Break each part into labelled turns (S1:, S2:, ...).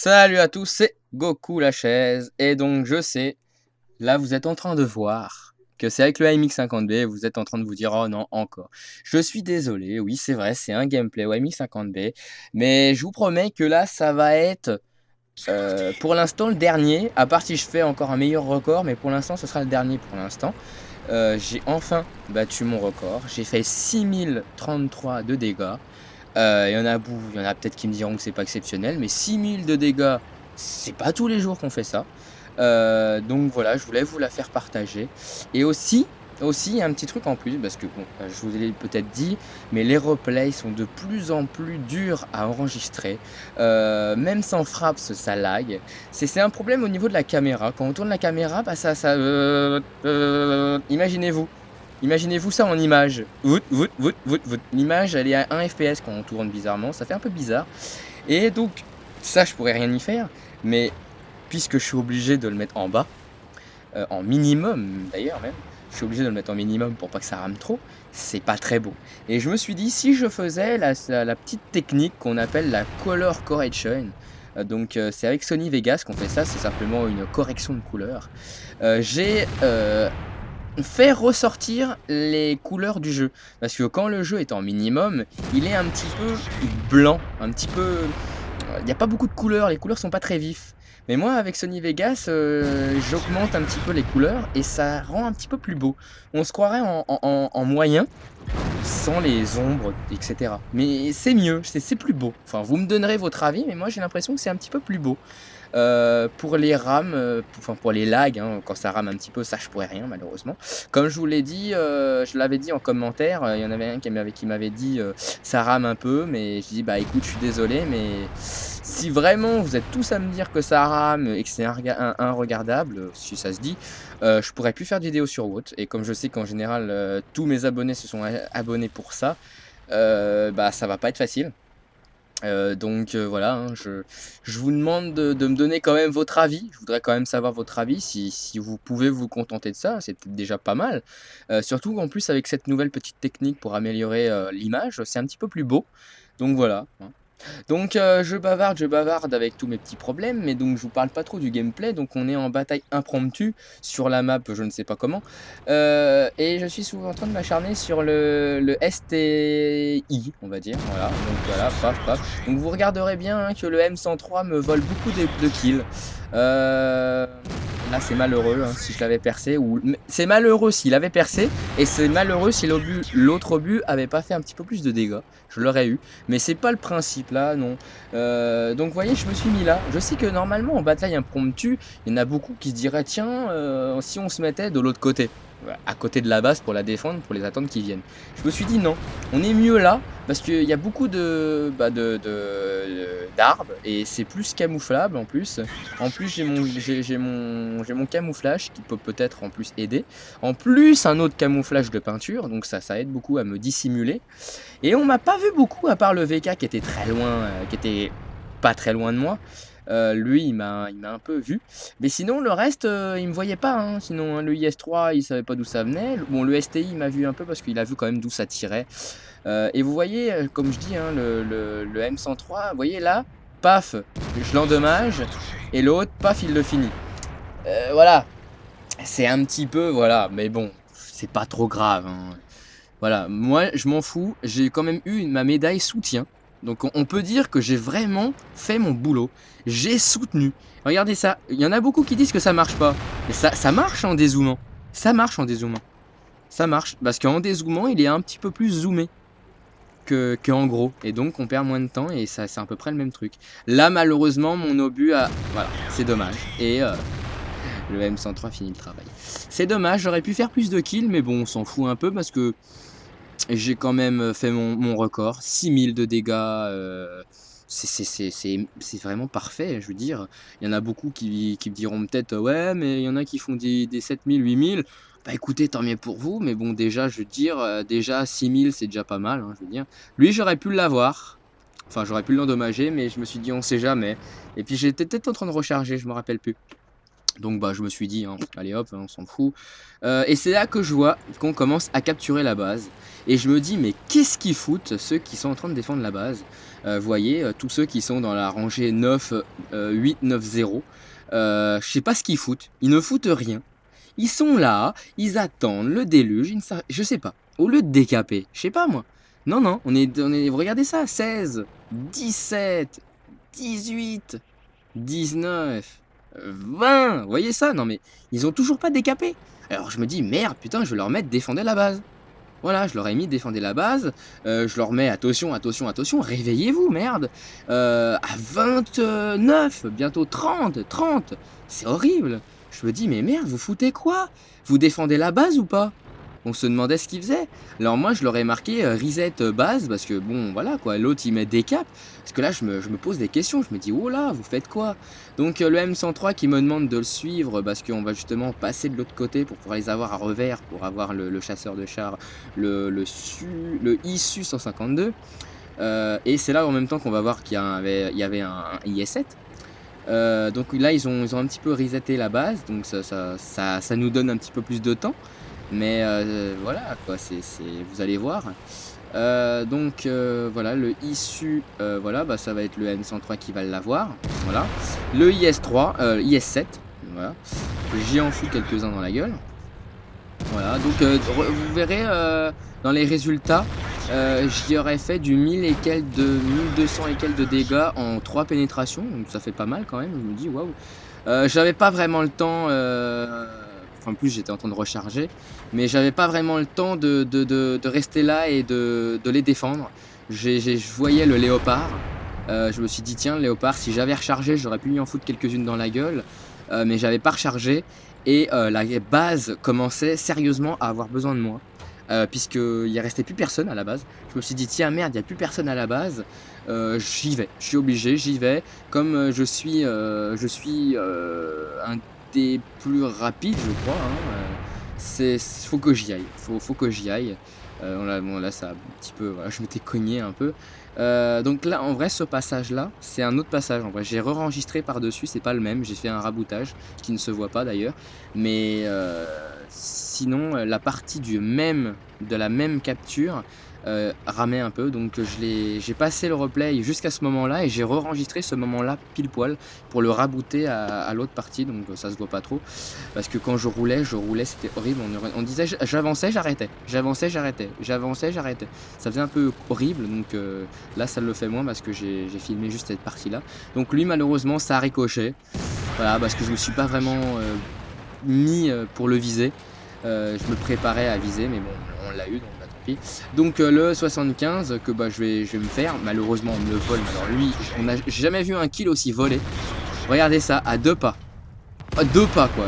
S1: Salut à tous, c'est Goku la chaise. Et donc je sais, là vous êtes en train de voir que c'est avec le AMX50B, vous êtes en train de vous dire oh non encore. Je suis désolé, oui c'est vrai, c'est un gameplay au AMX50B, mais je vous promets que là ça va être pour l'instant le dernier, à part si je fais encore un meilleur record, mais pour l'instant ce sera le dernier pour l'instant. J'ai enfin battu mon record, j'ai fait 6033 de dégâts. Il y en a peut-être qui me diront que c'est pas exceptionnel, mais 6000 de dégâts, c'est pas tous les jours qu'on fait ça. Donc voilà, je voulais vous la faire partager. Et aussi, il y a un petit truc en plus, parce que bon, je vous l'ai peut-être dit, mais les replays sont de plus en plus durs à enregistrer. Même sans frappe, ça lag. C'est un problème au niveau de la caméra. Quand on tourne la caméra, bah imaginez-vous. Imaginez-vous ça en image. L'image, elle est à 1 FPS quand on tourne bizarrement. Ça fait un peu bizarre. Et donc, ça, je pourrais rien y faire. Mais puisque je suis obligé de le mettre en bas, en minimum d'ailleurs même, je suis obligé de le mettre en minimum pour pas que ça rame trop, c'est pas très beau. Et je me suis dit, si je faisais la petite technique qu'on appelle la color correction, c'est avec Sony Vegas qu'on fait ça, c'est simplement une correction de couleur. J'ai fait ressortir les couleurs du jeu. Parce que quand le jeu est en minimum, il est un petit peu blanc, un petit peu... Il n'y a pas beaucoup de couleurs, les couleurs sont pas très vifs. Mais moi, avec Sony Vegas, j'augmente un petit peu les couleurs et ça rend un petit peu plus beau. On se croirait en moyen, sans les ombres, etc. Mais c'est mieux, c'est plus beau. Enfin, vous me donnerez votre avis, mais moi j'ai l'impression que c'est un petit peu plus beau. Pour les rames, enfin pour les lags, hein, quand ça rame un petit peu, ça je pourrais rien malheureusement. Comme je vous l'ai dit, je l'avais dit en commentaire, il y en avait un qui m'avait dit ça rame un peu, mais je dis bah écoute, je suis désolé, mais si vraiment vous êtes tous à me dire que ça rame et que c'est regardable, si ça se dit, je pourrais plus faire de vidéos sur WOT. Et comme je sais qu'en général tous mes abonnés se sont abonnés pour ça, bah ça va pas être facile. Voilà, hein, je vous demande de me donner quand même votre avis. Je voudrais quand même savoir votre avis. Si vous pouvez vous contenter de ça, c'est peut-être déjà pas mal. Surtout en plus avec cette nouvelle petite technique pour améliorer l'image, c'est un petit peu plus beau. Donc voilà, hein. Donc je bavarde avec tous mes petits problèmes, mais donc je vous parle pas trop du gameplay. Donc on est en bataille impromptue sur la map, je ne sais pas comment. Et je suis souvent en train de m'acharner sur le STI, on va dire. Voilà, donc voilà, paf, paf. Donc vous regarderez bien hein, que le M103 me vole beaucoup de kills. Là c'est malheureux hein, si je l'avais percé, ou c'est malheureux s'il avait percé, et c'est malheureux si l'autre obus avait pas fait un petit peu plus de dégâts. Je l'aurais eu. Mais c'est pas le principe là, non. Donc vous voyez, je me suis mis là. Je sais que normalement en bataille impromptue, il y en a beaucoup qui se diraient tiens, si on se mettait de l'autre côté, à côté de la base pour la défendre, pour les attendre qu'ils viennent. Je me suis dit non, on est mieux là parce qu'il y a beaucoup d'arbres et c'est plus camouflable en plus. En plus j'ai mon camouflage qui peut peut-être en plus aider. En plus un autre camouflage de peinture, donc ça aide beaucoup à me dissimuler. Et on m'a pas vu beaucoup à part le VK qui était très loin, qui était pas très loin de moi. Lui, il m'a un peu vu. Mais sinon, le reste, il me voyait pas. Hein. Sinon, hein, le IS-3, il savait pas d'où ça venait. Bon, le STI, il m'a vu un peu parce qu'il a vu quand même d'où ça tirait. Et vous voyez, comme je dis, hein, le M103, vous voyez là, paf, je l'endommage. Et l'autre, paf, il le finit. Voilà, c'est un petit peu, voilà. Mais bon, c'est pas trop grave. Hein. Voilà, moi je m'en fous, j'ai quand même eu ma médaille soutien. Donc on peut dire que j'ai vraiment fait mon boulot. J'ai soutenu. Regardez ça, il y en a beaucoup qui disent que ça marche pas. Mais ça marche en dézoomant. Ça marche en dézoomant. Ça marche, parce qu'en dézoomant, il est un petit peu plus zoomé que en gros. Et donc on perd moins de temps et ça c'est à peu près le même truc. Là malheureusement mon obus a... Voilà, c'est dommage. Et le M103 finit le travail. C'est dommage, j'aurais pu faire plus de kills, mais bon on s'en fout un peu parce que j'ai quand même fait mon record, 6000 de dégâts, c'est vraiment parfait, je veux dire. Il y en a beaucoup qui me diront peut-être ouais, mais il y en a qui font des 7000, 8000. Bah écoutez, tant mieux pour vous, mais bon, déjà, je veux dire, déjà 6000, c'est déjà pas mal, hein, je veux dire. Lui, j'aurais pu l'avoir, enfin, j'aurais pu l'endommager, mais je me suis dit, on sait jamais. Et puis j'étais peut-être en train de recharger, je me rappelle plus. Donc bah je me suis dit, hein, allez hop, hein, on s'en fout. Et c'est là que je vois qu'on commence à capturer la base. Et je me dis, mais qu'est-ce qu'ils foutent, ceux qui sont en train de défendre la base? Vous voyez, tous ceux qui sont dans la rangée 9, 8, 9, 0. Je sais pas ce qu'ils foutent. Ils ne foutent rien. Ils sont là, ils attendent le déluge. Je sais pas. Au lieu de décaper, je sais pas moi. Non, non, regardez ça, 16, 17, 18, 19, 20, vous voyez ça? Non mais, ils ont toujours pas décapé. Alors je me dis: «Merde, putain, je vais leur mettre défendez la base». Voilà, je leur ai mis défendez la base, je leur mets attention, attention, attention, réveillez-vous merde! À 29, bientôt 30, 30, c'est horrible. Je me dis: «Mais merde, vous foutez quoi? Vous défendez la base ou pas?» On se demandait ce qu'ils faisaient. Alors moi, je leur ai marqué, reset, base parce que bon, voilà quoi, l'autre il met décap. Parce que là, je me pose des questions, je me dis: «Oh là, vous faites quoi?» Donc le M103 qui me demande de le suivre parce qu'on va justement passer de l'autre côté pour pouvoir les avoir à revers, pour avoir le chasseur de chars, le ISU 152. Et c'est là en même temps qu'on va voir il y avait un IS-7. Donc là, ils ont un petit peu reseté la base, donc ça nous donne un petit peu plus de temps. Mais voilà quoi, vous allez voir. Voilà, le ISU, voilà, bah, ça va être le M103 qui va l'avoir, voilà. Le IS-3, IS-7, voilà. J'y en fous quelques-uns dans la gueule. Voilà, donc vous verrez dans les résultats, j'y aurais fait du 1000 et quelques de 1200 et quelques de dégâts en 3 pénétrations, donc ça fait pas mal quand même, je me dis: «Waouh». J'avais pas vraiment le temps, enfin en plus j'étais en train de recharger, mais j'avais pas vraiment le temps de rester là et de les défendre. Je voyais le léopard, je me suis dit: «Tiens le léopard, si j'avais rechargé, j'aurais pu lui en foutre quelques-unes dans la gueule», mais j'avais pas rechargé et la base commençait sérieusement à avoir besoin de moi, puisqu'il restait plus personne à la base. Je me suis dit: «Tiens merde, il y a plus personne à la base, j'y vais, je suis obligé, j'y vais». Comme un des plus rapides, je crois, hein, faut que j'y aille, faut que j'y aille. Là, ça a un petit peu, voilà, je m'étais cogné un peu. Donc là, en vrai, ce passage-là, c'est un autre passage, en vrai. J'ai re-enregistré par-dessus, c'est pas le même, j'ai fait un raboutage, qui ne se voit pas d'ailleurs. Mais sinon, la partie de la même capture, ramait un peu, donc j'ai passé le replay jusqu'à ce moment-là et j'ai re-enregistré ce moment-là pile poil pour le rabooter à l'autre partie, donc ça se voit pas trop. Parce que quand je roulais, c'était horrible. On disait j'avançais, j'arrêtais, j'avançais, j'arrêtais, j'avançais, j'arrêtais. Ça faisait un peu horrible, donc là ça le fait moins parce que j'ai filmé juste cette partie-là. Donc lui malheureusement ça a ricoché. Voilà, parce que je me suis pas vraiment mis pour le viser. Je me préparais à viser, mais bon, on l'a eu, donc bah, tant pis. Donc le 75 que bah, je vais me faire, malheureusement on me le vole. Alors lui, j'ai jamais vu un kill aussi volé. Regardez ça, à 2 pas. À 2 pas quoi.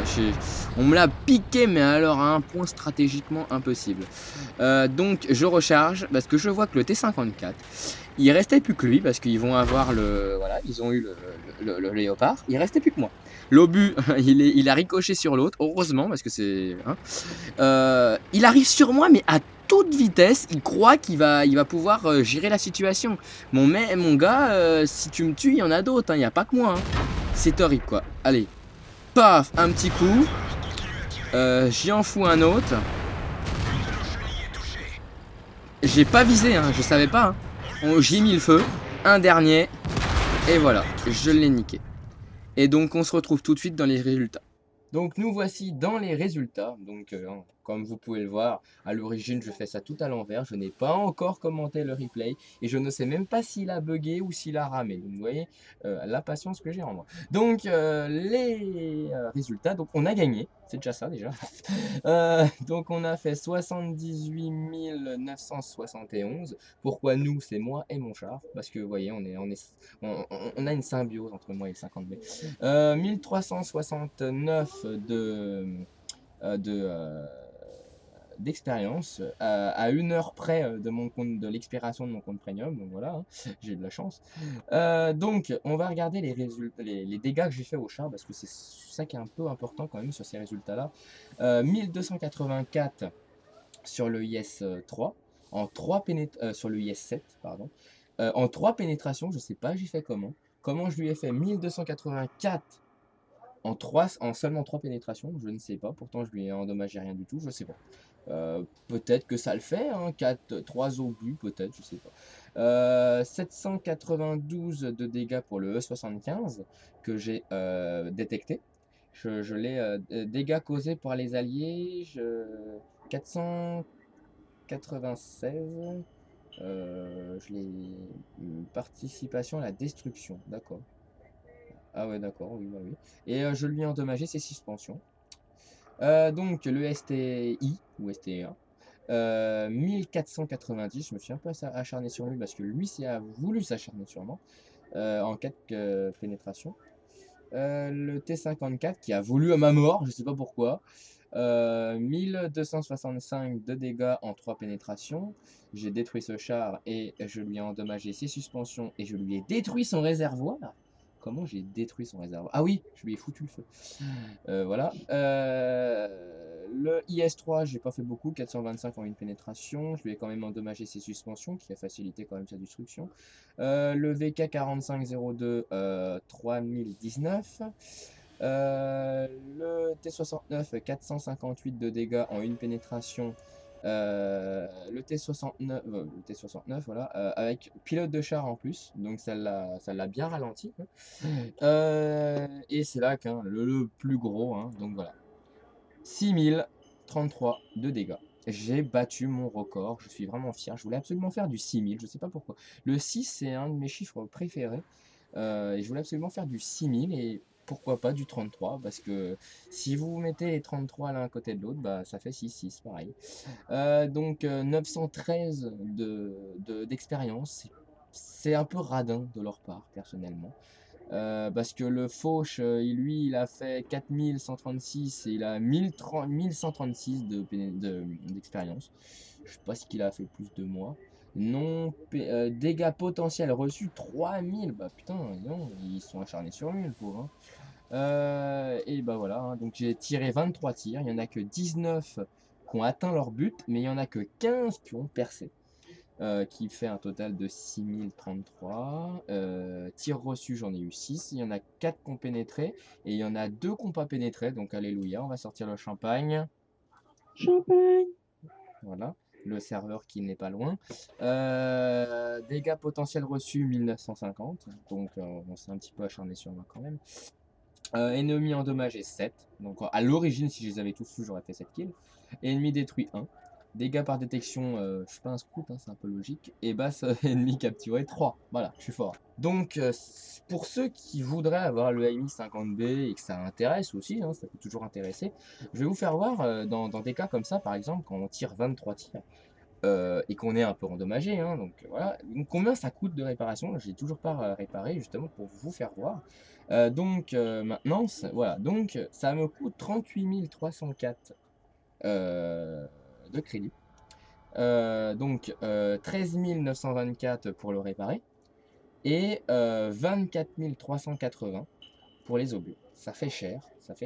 S1: On me l'a piqué, mais alors à un point stratégiquement impossible. Donc je recharge parce que je vois que le T54, il restait plus que lui parce qu'ils vont avoir voilà, ils ont eu le léopard. Il restait plus que moi. L'obus, il a ricoché sur l'autre, heureusement parce que c'est, hein. Il arrive sur moi, mais à toute vitesse. Il croit il va pouvoir gérer la situation. Mon gars, si tu me tues, il y en a d'autres. Il n'y a pas que moi. Hein. C'est horrible quoi. Allez, paf, un petit coup. J'y en fous un autre. J'ai pas visé, hein, je savais pas. Hein. J'y ai mis le feu. Un dernier. Et voilà, je l'ai niqué. Et donc on se retrouve tout de suite dans les résultats. Donc nous voici dans les résultats. Donc comme vous pouvez le voir, à l'origine je fais ça tout à l'envers. Je n'ai pas encore commenté le replay et je ne sais même pas s'il a bugué ou s'il a ramé. Donc vous voyez la patience que j'ai en moi. Donc les résultats, donc on a gagné. C'est déjà ça déjà. Donc on a fait 78 971. Pourquoi nous? C'est moi et mon char. Parce que vous voyez, on a une symbiose entre moi et le 50B. 1369 de d'expérience à 1 heure près de mon compte de l'expiration de mon compte premium, donc voilà, hein, j'ai de la chance. Donc on va regarder les résultats, les dégâts que j'ai fait au char parce que c'est ça qui est un peu important quand même sur ces résultats là. 1284 sur le IS-3 en 3 sur le IS-7 pardon, en 3 pénétrations. Je sais pas j'ai fait comment je lui ai fait 1284 en seulement 3 pénétrations, je ne sais pas. Pourtant, je lui ai endommagé rien du tout, je sais pas. Peut-être que ça le fait, hein, 3 obus, peut-être, je sais pas. 792 de dégâts pour le E75 que j'ai détecté. Je l'ai dégâts causés par les alliés, 496. Je l'ai participation à la destruction, d'accord. Ah ouais, d'accord, oui, bah oui. Et je lui ai endommagé ses suspensions. Donc le STI ou STE1, 1490, je me suis un peu acharné sur lui parce que lui a voulu s'acharner sur moi en 4 pénétrations. Le T54 qui a voulu à ma mort, je sais pas pourquoi. 1265 de dégâts en 3 pénétrations. J'ai détruit ce char et je lui ai endommagé ses suspensions et je lui ai détruit son réservoir. Comment j'ai détruit son réservoir? Ah oui, je lui ai foutu le feu. Voilà. Le IS-3, j'ai pas fait beaucoup, 425 en une pénétration. Je lui ai quand même endommagé ses suspensions, qui a facilité quand même sa destruction. Le VK4502, 3019. Le T69, 458 de dégâts en une pénétration. Le T69, voilà, avec pilote de char en plus, donc ça l'a bien ralenti, hein. Et c'est là qu'un le plus gros, hein, donc voilà. 6033 de dégâts. J'ai battu mon record, je suis vraiment fier. Je voulais absolument faire du 6000, je sais pas pourquoi. Le 6, c'est un de mes chiffres préférés. Et je voulais absolument faire du 6000 et pourquoi pas du 33, parce que si vous mettez les 33 l'un à côté de l'autre, bah, ça fait 6, pareil. Donc 913 d'expérience, c'est un peu radin de leur part, personnellement. Parce que le Fauche, lui, il a fait 4136 et il a 1136 d'expérience. Je sais pas ce qu'il a fait plus de moi. Non, dégâts potentiels reçus 3000. Bah putain, non, ils sont acharnés sur lui, le pauvre, hein. Et bah voilà, hein, donc j'ai tiré 23 tirs. Il y en a que 19 qui ont atteint leur but, mais il y en a que 15 qui ont percé. Qui fait un total de 6033. Tirs reçus, j'en ai eu 6. Il y en a 4 qui ont pénétré et il y en a 2 qui n'ont pas pénétré. Donc, alléluia, on va sortir le champagne.
S2: Champagne.
S1: Voilà, le serveur qui n'est pas loin. Dégâts potentiels reçus 1950. Donc, on s'est un petit peu acharné sur moi quand même. Ennemis endommagés 7. Donc, à l'origine, si je les avais tous tous, j'aurais fait 7 kills. Ennemi détruit 1. Dégâts par détection, je suis pas un scout, hein, c'est un peu logique. Et basse, ennemi capturé 3. Voilà, je suis fort. Donc, pour ceux qui voudraient avoir le AMI 50B et que ça intéresse aussi, hein, ça peut toujours intéresser, je vais vous faire voir dans des cas comme ça, par exemple, quand on tire 23 tirs et qu'on est un peu endommagé, hein, donc voilà. Donc, combien ça coûte de réparation? J'ai toujours pas réparé, justement, pour vous faire voir. Donc, maintenance, voilà. Donc, ça me coûte 38 304 de crédit. Donc 13 924 pour le réparer et 24 380 pour les obus. Ça fait cher, c'est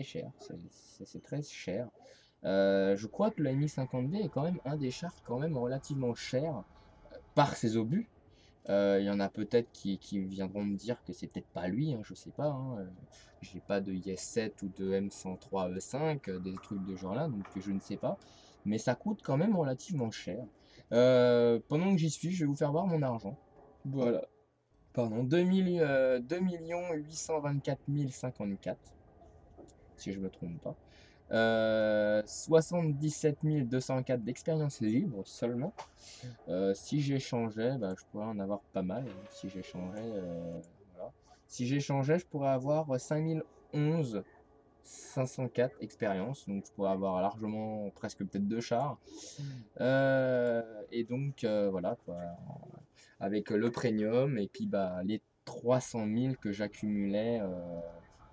S1: très cher. Je crois que la Mi 50D est quand même un des chars quand même relativement cher par ses obus. Il y en a peut-être qui viendront me dire que c'est peut-être pas lui, hein, je sais pas, hein. J'ai pas de IS-7 ou de M103E5, des trucs de genre là, donc je ne sais pas. Mais ça coûte quand même relativement cher. Pendant que j'y suis, je vais vous faire voir mon argent. Voilà. Pardon, 2 824 054, si je me trompe pas. 77 204 d'expérience libre seulement. Si j'échangeais, bah, je pourrais en avoir pas mal. Si j'échangeais, voilà. Si j'échangeais, je pourrais avoir 5011 504 expériences. Donc je pourrais avoir largement presque peut-être 2 chars. Et donc voilà quoi. Avec le premium et puis bah, les 300 000 que j'accumulais.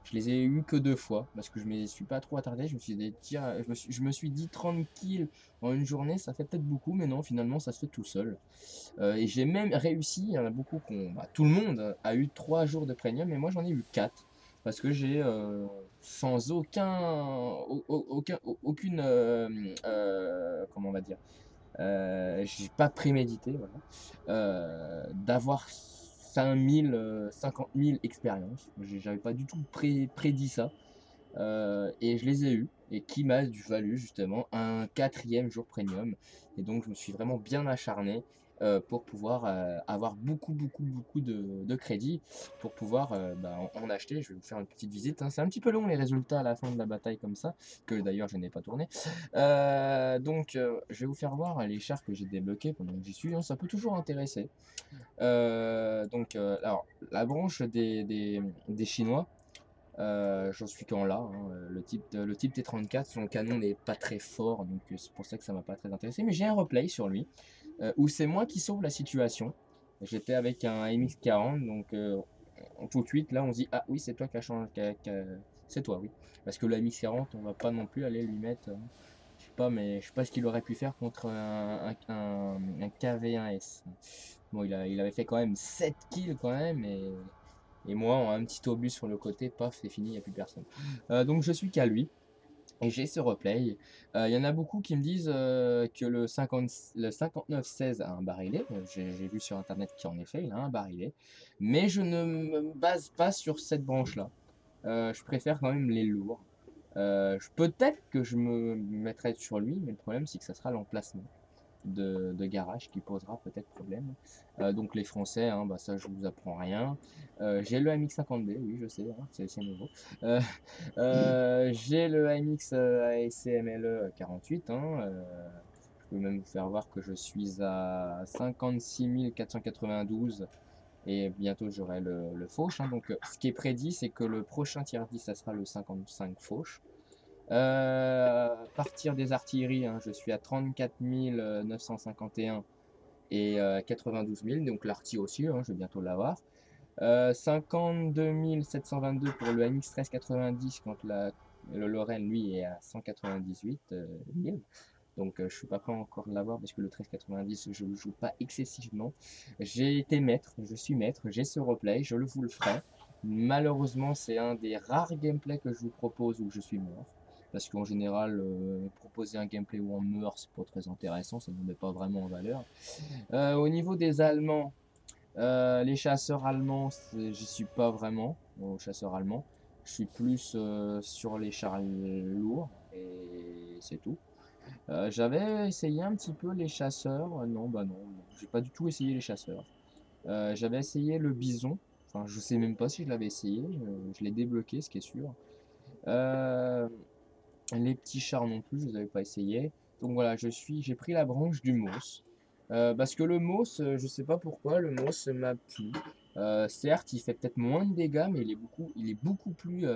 S1: Je les ai eu que 2 fois parce que je me suis pas trop attardé. Je me suis dit, tiens, je me suis dit 30 kills en une journée, ça fait peut-être beaucoup, mais non, finalement, ça se fait tout seul. Et j'ai même réussi, il y en a beaucoup tout le monde a eu 3 jours de premium, mais moi j'en ai eu 4 parce que j'ai sans aucune, comment on va dire, j'ai pas prémédité, voilà, d'avoir 5000, 50 000 expériences. J'avais pas du tout prédit ça. Et je les ai eus, et qui m'a valu justement un 4e jour premium. Et donc je me suis vraiment bien acharné pour pouvoir avoir beaucoup de crédits pour pouvoir bah, en acheter. Je vais vous faire une petite visite, hein. C'est un petit peu long les résultats à la fin de la bataille comme ça, que d'ailleurs je n'ai pas tourné. Je vais vous faire voir les chars que j'ai débloqués pendant que j'y suis, hein. Ça peut toujours intéresser. Alors, la branche des Chinois, j'en suis qu'en là, hein. Le type T-34, son canon n'est pas très fort, donc c'est pour ça que ça m'a pas très intéressé. Mais j'ai un replay sur lui, où c'est moi qui sauve la situation. J'étais avec un MX-40, donc tout de suite, là, on se dit, ah oui, c'est toi qui as changé, c'est toi, oui. Parce que le MX-40, on va pas non plus aller lui mettre, je sais pas, mais je sais pas ce qu'il aurait pu faire contre un KV1S. Bon, il avait fait quand même 7 kills quand même, et moi, en un petit obus sur le côté, paf, c'est fini, il n'y a plus personne. Donc je suis qu'à lui. Et j'ai ce replay. Il y en a beaucoup qui me disent que le 5916 a un barillet. J'ai vu sur internet qu'en effet, il a un barillet. Mais je ne me base pas sur cette branche-là. Je préfère quand même les lourds. Peut-être que je me mettrai sur lui, mais le problème c'est que ça sera l'emplacement de garage qui posera peut-être problème. Donc les Français, hein, bah, ça je vous apprends rien. J'ai le MX-50B, oui je sais, hein, c'est nouveau. Euh, j'ai le AMX ASC-MLE 48, hein, je peux même vous faire voir que je suis à 56 492 et bientôt j'aurai le Fauche, hein. Donc ce qui est prédit, c'est que le prochain tier 10, ça sera le 55 Fauche. Partir des artilleries, hein, je suis à 34 951 et 92 000, donc l'artillerie aussi, hein, je vais bientôt l'avoir. 52 722 pour le MX 1390 quand le Lorraine lui est à 198 000. Donc je suis pas prêt encore de l'avoir parce que le 1390 je le joue pas excessivement. J'ai été maître, je suis maître, j'ai ce replay, je vous le ferai. Malheureusement c'est un des rares gameplays que je vous propose où je suis mort. Parce qu'en général, proposer un gameplay où on meurt, c'est pas très intéressant, ça ne me met pas vraiment en valeur. Au niveau des Allemands, les chasseurs allemands, j'y suis pas vraiment aux chasseurs allemands. Je suis plus sur les chars lourds et c'est tout. J'avais essayé un petit peu les chasseurs. Non, bah non, j'ai pas du tout essayé les chasseurs. J'avais essayé le bison. Enfin, je sais même pas si je l'avais essayé. Je l'ai débloqué, ce qui est sûr. Euh, les petits chars non plus, je les avais pas essayé. Donc voilà, j'ai pris la branche du Moss. Parce que le Moss, je sais pas pourquoi, le Moss m'a plu. Certes, il fait peut-être moins de dégâts, mais il est beaucoup plus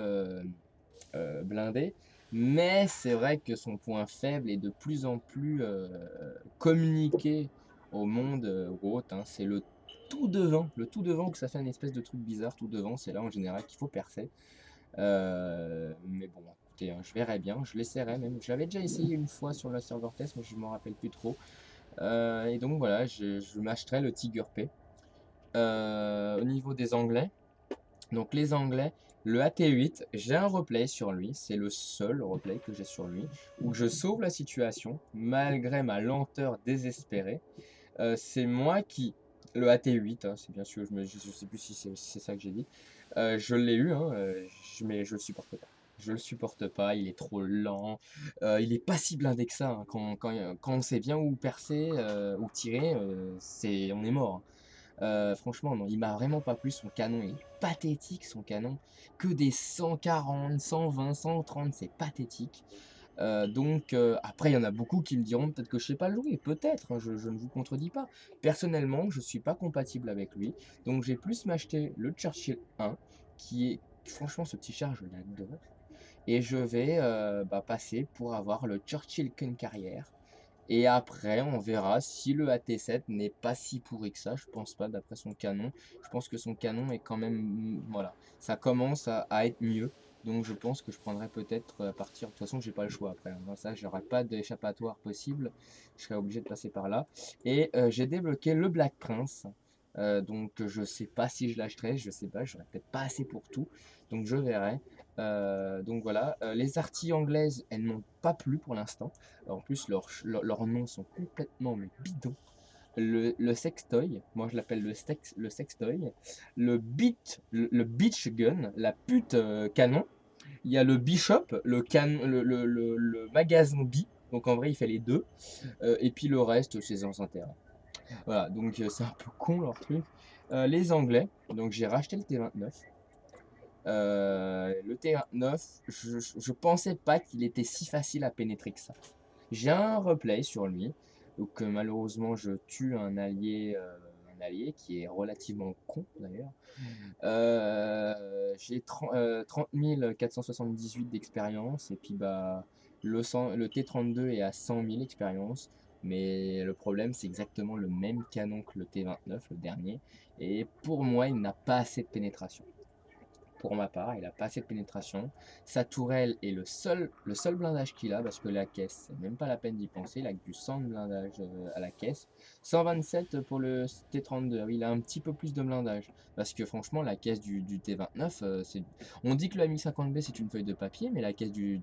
S1: blindé. Mais c'est vrai que son point faible est de plus en plus communiqué au monde ou autre, hein. C'est le tout devant que ça fait une espèce de truc bizarre. Tout devant, c'est là en général qu'il faut percer. Mais bon, écoutez, hein, je verrai bien, je l'essaierai même. Je l'avais déjà essayé une fois sur le serveur test, mais je m'en rappelle plus trop. Et donc voilà, je m'achèterai le Tiger P. Au niveau des Anglais, donc les Anglais, le AT8, j'ai un replay sur lui, c'est le seul replay que j'ai sur lui, où je sauve la situation, malgré ma lenteur désespérée. C'est moi qui, le AT8, hein, c'est bien sûr, je sais plus si c'est ça que j'ai dit, je l'ai eu, hein, mais je le supporte pas. Je le supporte pas, il est trop lent, il est pas si blindé que ça, hein. Quand on sait bien où percer, où tirer, on est mort, hein. Franchement, non, il m'a vraiment pas plu. Son canon est pathétique, son canon. Que des 140, 120, 130, c'est pathétique. Après, il y en a beaucoup qui me diront peut-être que je sais pas le jouer. Peut-être, hein, je ne vous contredis pas. Personnellement, je suis pas compatible avec lui. Donc, j'ai plus m'acheter le Churchill 1, qui est, franchement, ce petit char, je l'adore. Et je vais bah, passer pour avoir le Churchill qu'une carrière. Et après, on verra si le AT7 n'est pas si pourri que ça. Je pense pas, d'après son canon. Je pense que son canon est quand même. Voilà. Ça commence à être mieux. Donc je pense que je prendrai peut-être à partir. De toute façon, j'ai pas le choix après, hein. Dans ça, j'aurai pas d'échappatoire possible. Je serai obligé de passer par là. Et j'ai débloqué le Black Prince. Donc je sais pas si je l'achèterai. Je sais pas. J'aurai peut-être pas assez pour tout. Donc je verrai. Donc voilà. Les artilles anglaises, elles n'ont pas plu pour l'instant. En plus, leurs noms sont complètement mais bidons. Le sextoy, moi je l'appelle le sextoy. Le beach gun, la pute canon. Il y a le Bishop, le magasin B. Donc en vrai, il fait les deux. Et puis le reste, c'est sans intérêt. Voilà, donc c'est un peu con leur truc. Les Anglais, donc j'ai racheté le T29. Le T29, je pensais pas qu'il était si facile à pénétrer que ça. J'ai un replay sur lui, donc malheureusement je tue un allié qui est relativement con d'ailleurs. J'ai 30 478 d'expérience et puis bah le T32 est à 100 000 expérience. Mais le problème, c'est exactement le même canon que le T29, le dernier. Et pour moi, il n'a pas assez de pénétration. Pour ma part, il a pas assez de pénétration. Sa tourelle est le seul blindage qu'il a, parce que la caisse, c'est même pas la peine d'y penser. Il a que du 100 de blindage à la caisse. 127 pour le T32. Oui, il a un petit peu plus de blindage. Parce que franchement, la caisse du T29, on dit que le M50B c'est une feuille de papier, mais la caisse du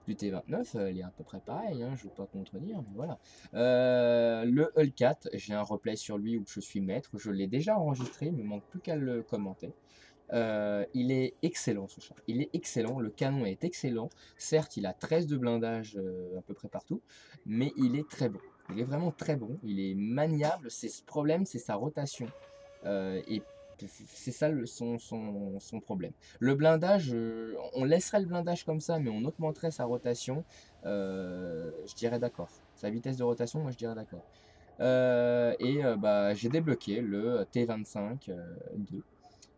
S1: T29, elle est à peu près pareille, hein, je ne veux pas contredire, mais voilà. Le Hellcat, j'ai un replay sur lui où je suis maître. Je l'ai déjà enregistré, il me manque plus qu'à le commenter. Il est excellent ce char, il est excellent, le canon est excellent, certes il a 13 de blindage à peu près partout, mais il est très bon, il est vraiment très bon, il est maniable, c'est ce problème, c'est sa rotation, et c'est ça son problème. Le blindage, on laisserait le blindage comme ça, mais on augmenterait sa rotation, je dirais d'accord, sa vitesse de rotation, moi je dirais d'accord. Bah, j'ai débloqué le T25 2.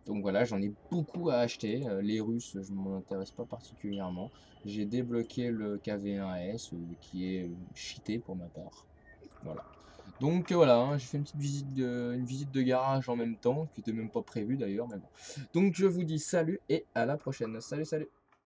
S1: Donc voilà, j'en ai beaucoup à acheter. Les Russes, je ne m'en intéresse pas particulièrement. J'ai débloqué le KV1S qui est cheaté pour ma part. Voilà. Donc voilà, hein, j'ai fait une visite de garage en même temps, qui n'était même pas prévue d'ailleurs, mais bon. Donc je vous dis salut et à la prochaine. Salut, salut!